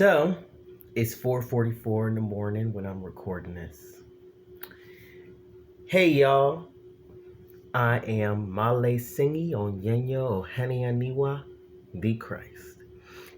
So it's 4:44 in the morning when I'm recording this. Hey y'all, I am Male Singi Onyenyo Ohanianiwa the Christ.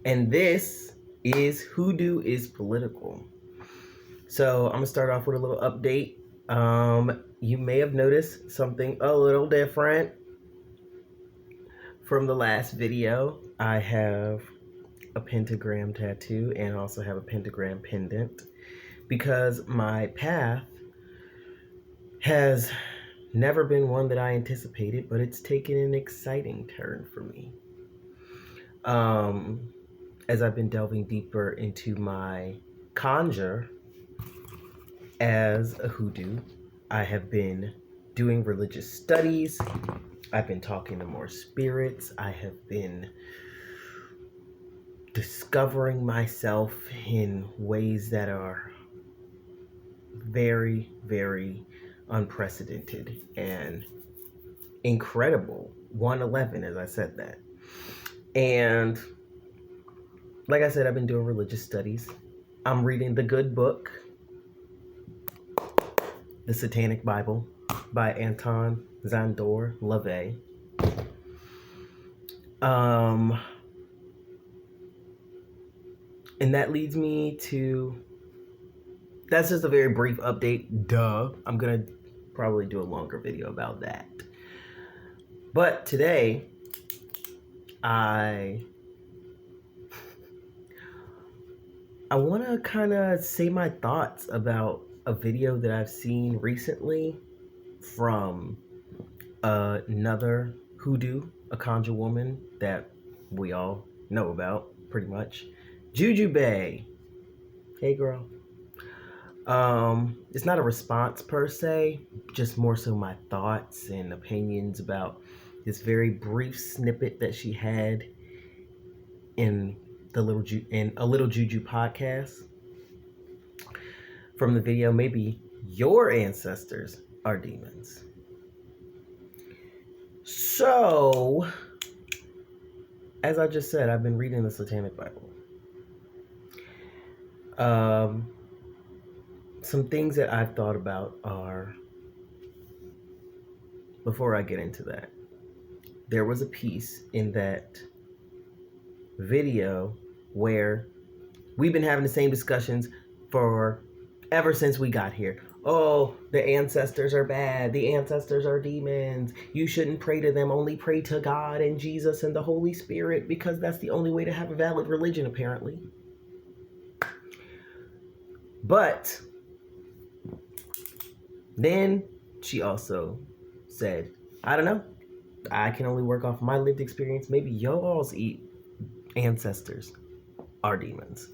And this is Hudu is Political. So I'm gonna start off with a little update. You may have noticed something a little different from the last video. I have a pentagram tattoo and also have a pentagram pendant because my path has never been one that I anticipated, but it's taken an exciting turn for me. As I've been delving deeper into my conjure as a Hudu, I have been doing religious studies. I've been talking to more spirits. I have been discovering myself in ways that are very, very unprecedented and incredible. 111, as I said that. And like I said, I've been doing religious studies. I'm reading the good book, The Satanic Bible by Anton Szandor LaVey. And that leads me to, that's just a very brief update. Duh. I'm going to probably do a longer video about that. But today, I want to kind of say my thoughts about a video that I've seen recently from another Hudu, a conjure woman that we all know about, pretty much. Juju Bay. Hey, girl. It's not a response per se, just more so my thoughts and opinions about this very brief snippet that she had in A Little Juju podcast. From the video, maybe your ancestors are demons. So, as I just said, I've been reading the Satanic Bible. Some things that I've thought about are, before I get into that, there was a piece in that video where we've been having the same discussions for ever since we got here. Oh, the ancestors are bad. The ancestors are demons. You shouldn't pray to them. Only pray to God and Jesus and the Holy Spirit because that's the only way to have a valid religion, apparently. But then she also said, I don't know. I can only work off my lived experience. Maybe y'all's ancestors are demons.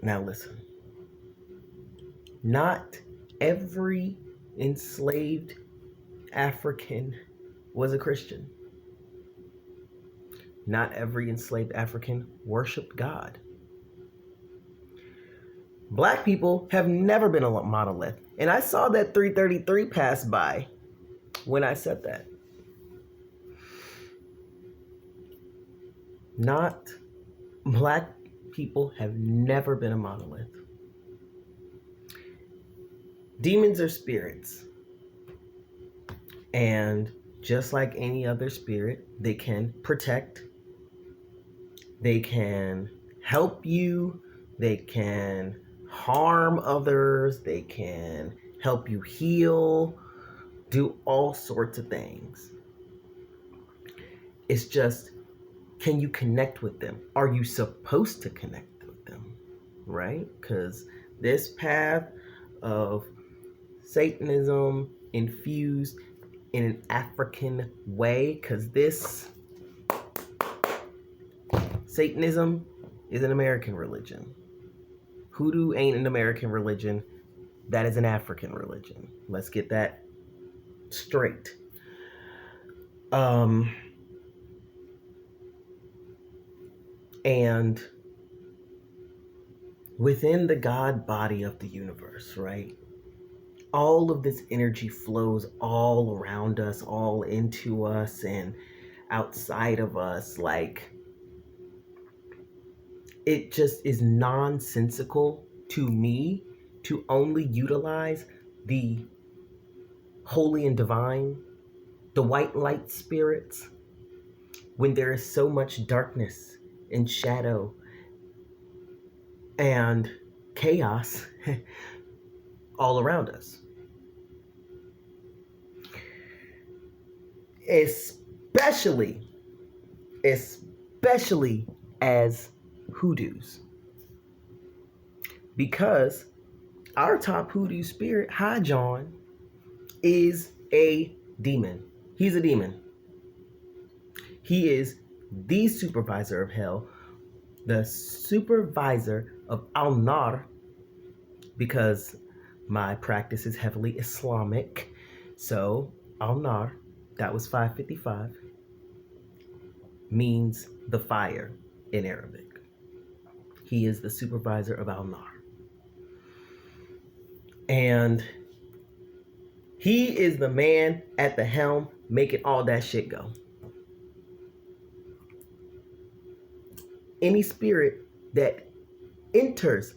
Now listen. Not every enslaved African was a Christian. Not every enslaved African worshiped God. Black people have never been a monolith. And I saw that 333 pass by when I said that. Not black people have never been a monolith. Demons are spirits. And just like any other spirit, they can protect. They can help you. They can harm others. They can help you heal. Do all sorts of things. It's just, can you connect with them? Are you supposed to connect with them? Right? Because this path of Satanism infused in an African way, because this Satanism is an American religion. Hudu ain't an American religion. That is an African religion. Let's get that straight. And within the God body of the universe, right? All of this energy flows all around us, all into us and outside of us. Like, It just is nonsensical to me to only utilize the holy and divine, the white light spirits, when there is so much darkness and shadow and chaos all around us. Especially as Hudus. Because our top Hudu spirit, Hajon, is a demon. He's a demon. He is the supervisor of hell, the supervisor of Al-Nar, because my practice is heavily Islamic. So Al-Nar, that was 555, means the fire in Arabic. He is the supervisor of Al-Nar. And he is the man at the helm making all that shit go. Any spirit that enters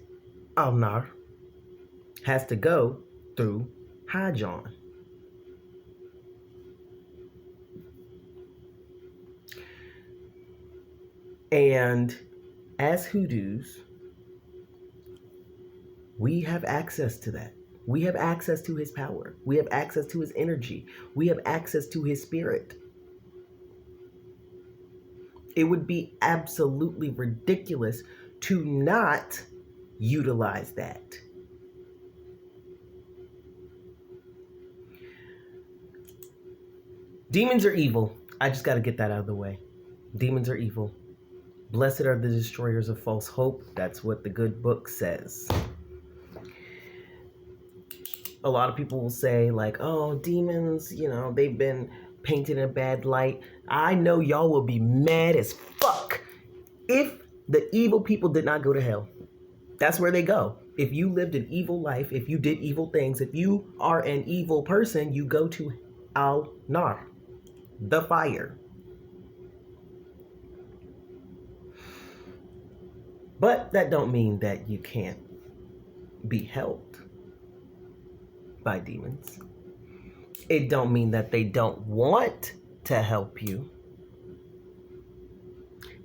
Al-Nar has to go through Hajon. And as Hudus, we have access to that. We have access to his power. We have access to his energy. We have access to his spirit. It would be absolutely ridiculous to not utilize that. Demons are evil. I just got to get that out of the way. Demons are evil. Blessed are the destroyers of false hope. That's what the good book says. A lot of people will say, like, oh, demons, they've been painted in a bad light. I know y'all will be mad as fuck if the evil people did not go to hell. That's where they go. If you lived an evil life, if you did evil things, if you are an evil person, you go to Al-Nar, the fire. But that don't mean that you can't be helped by demons. It don't mean that they don't want to help you.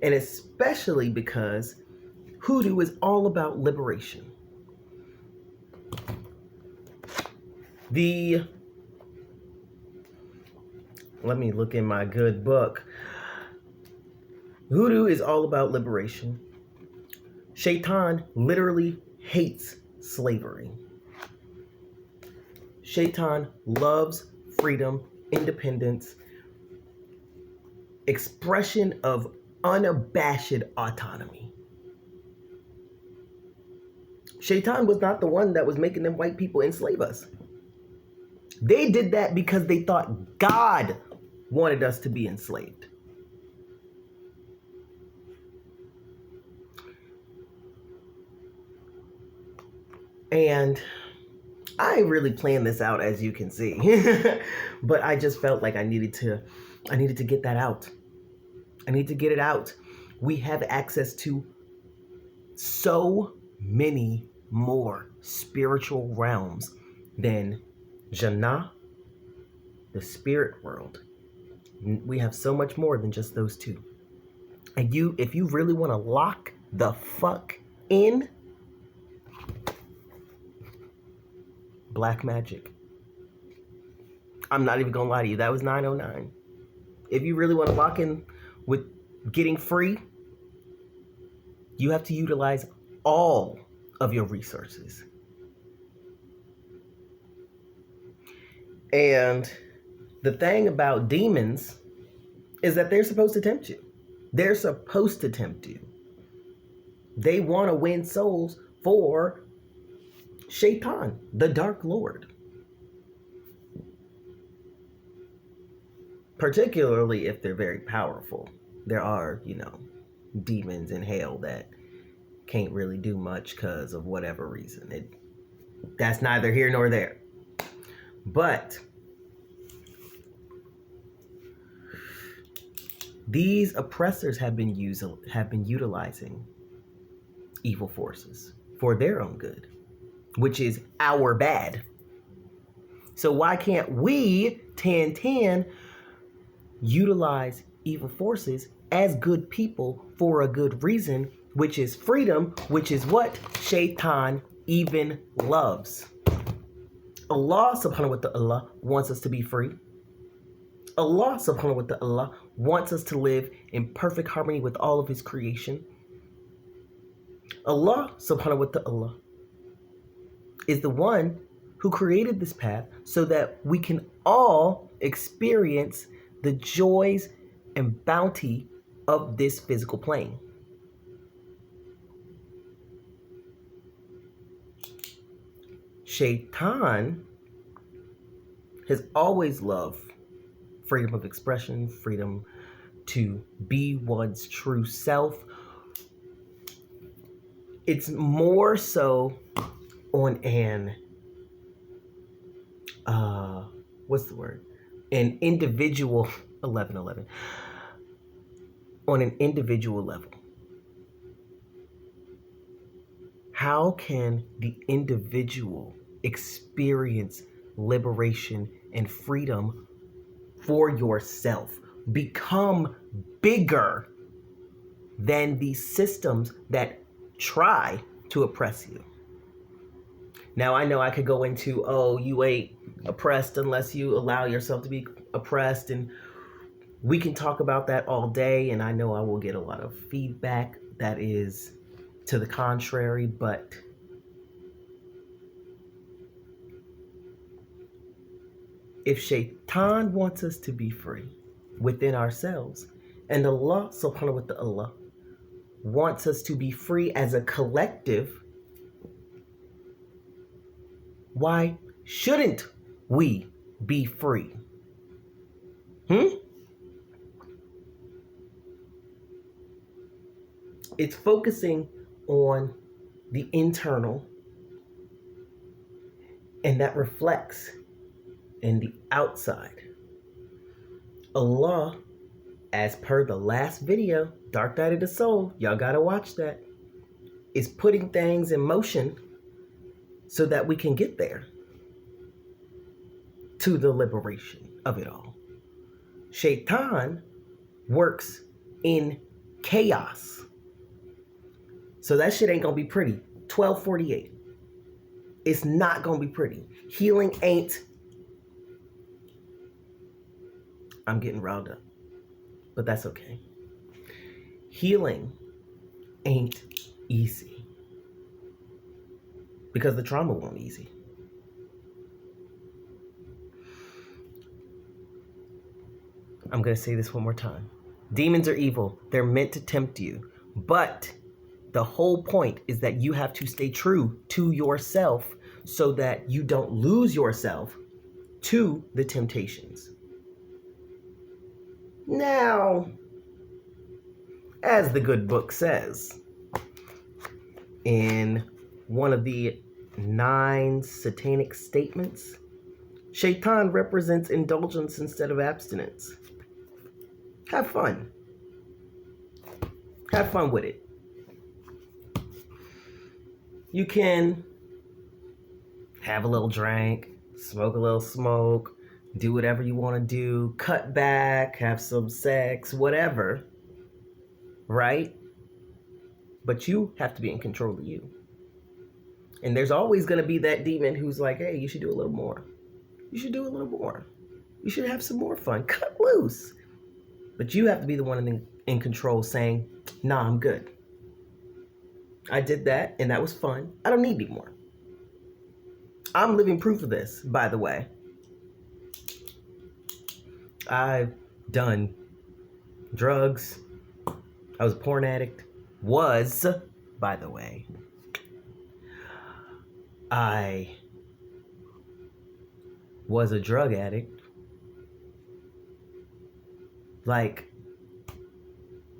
And especially because Hudu is all about liberation. Let me look in my good book. Hudu is all about liberation. Shaitan literally hates slavery. Shaitan loves freedom, independence, expression of unabashed autonomy. Shaitan was not the one that was making them white people enslave us. They did that because they thought God wanted us to be enslaved. And I really planned this out, as you can see. But I just felt like I needed to get that out. I need to get it out. We have access to so many more spiritual realms than Jannah, the spirit world. We have so much more than just those two. And if you really want to lock the fuck in, black magic. I'm not even gonna lie to you. That was 909. If you really want to lock in with getting free, you have to utilize all of your resources. And the thing about demons is that they're supposed to tempt you. They're supposed to tempt you. They want to win souls for Shaitan, the Dark Lord. Particularly if they're very powerful. There are, demons in hell that can't really do much because of whatever reason. That's neither here nor there. But these oppressors have been utilizing evil forces for their own good, which is our bad. So why can't we, Tan, utilize evil forces as good people for a good reason, which is freedom, which is what Shaitan even loves. Allah subhanahu wa ta'ala wants us to be free. Allah subhanahu wa ta'ala wants us to live in perfect harmony with all of his creation. Allah subhanahu wa ta'ala is the one who created this path so that we can all experience the joys and bounty of this physical plane. Shaitan has always loved freedom of expression, freedom to be one's true self. It's more so on an an individual 11 on an individual level. How can the individual experience liberation and freedom for yourself? Become bigger than these systems that try to oppress you. Now, I know I could go into, oh, you ain't oppressed unless you allow yourself to be oppressed, and we can talk about that all day, and I know I will get a lot of feedback that is to the contrary, but if Shaitan wants us to be free within ourselves, and Allah subhanahu wa ta'ala wants us to be free as a collective, why shouldn't we be free? It's focusing on the internal, and that reflects in the outside. Allah, as per the last video, Dark Night of the Soul, y'all gotta watch that, is putting things in motion so that we can get there to the liberation of it all. Shaitan works in chaos. So that shit ain't gonna be pretty. 1248. It's not gonna be pretty. Healing ain't. I'm getting riled up, but that's okay. Healing ain't easy because the trauma won't be easy. I'm gonna say this one more time. Demons are evil. They're meant to tempt you, but the whole point is that you have to stay true to yourself so that you don't lose yourself to the temptations. Now, as the good book says, in one of the 9 satanic statements, Shaitan represents indulgence instead of abstinence. Have fun. Have fun with it. You can have a little drink, smoke a little smoke, do whatever you want to do, cut back, have some sex, whatever, right? But you have to be in control of you. And there's always going to be that demon who's like, hey, you should do a little more. You should do a little more. You should have some more fun. Cut loose. But you have to be the one in control saying, nah, I'm good. I did that, and that was fun. I don't need any more. I'm living proof of this, by the way. I've done drugs. I was a porn addict. Was, by the way. I was a drug addict. Like,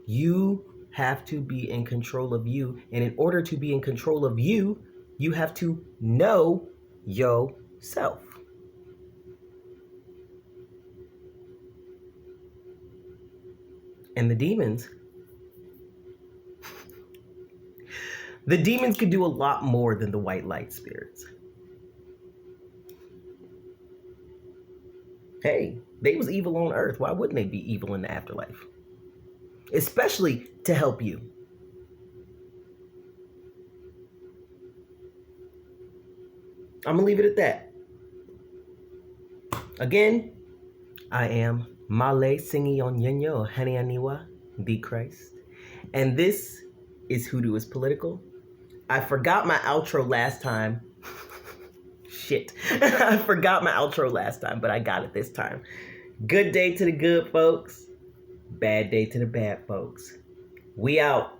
you have to be in control of you. And in order to be in control of you, you have to know yourself. The demons could do a lot more than the white light spirits. Hey, they was evil on earth. Why wouldn't they be evil in the afterlife? Especially to help you. I'm gonna leave it at that. Again, I am Male Singi Onyenyo or Hani Aniwa, the Christ. And this is Hudu is Political. I forgot my outro last time. Shit. I forgot my outro last time, but I got it this time. Good day to the good folks. Bad day to the bad folks. We out.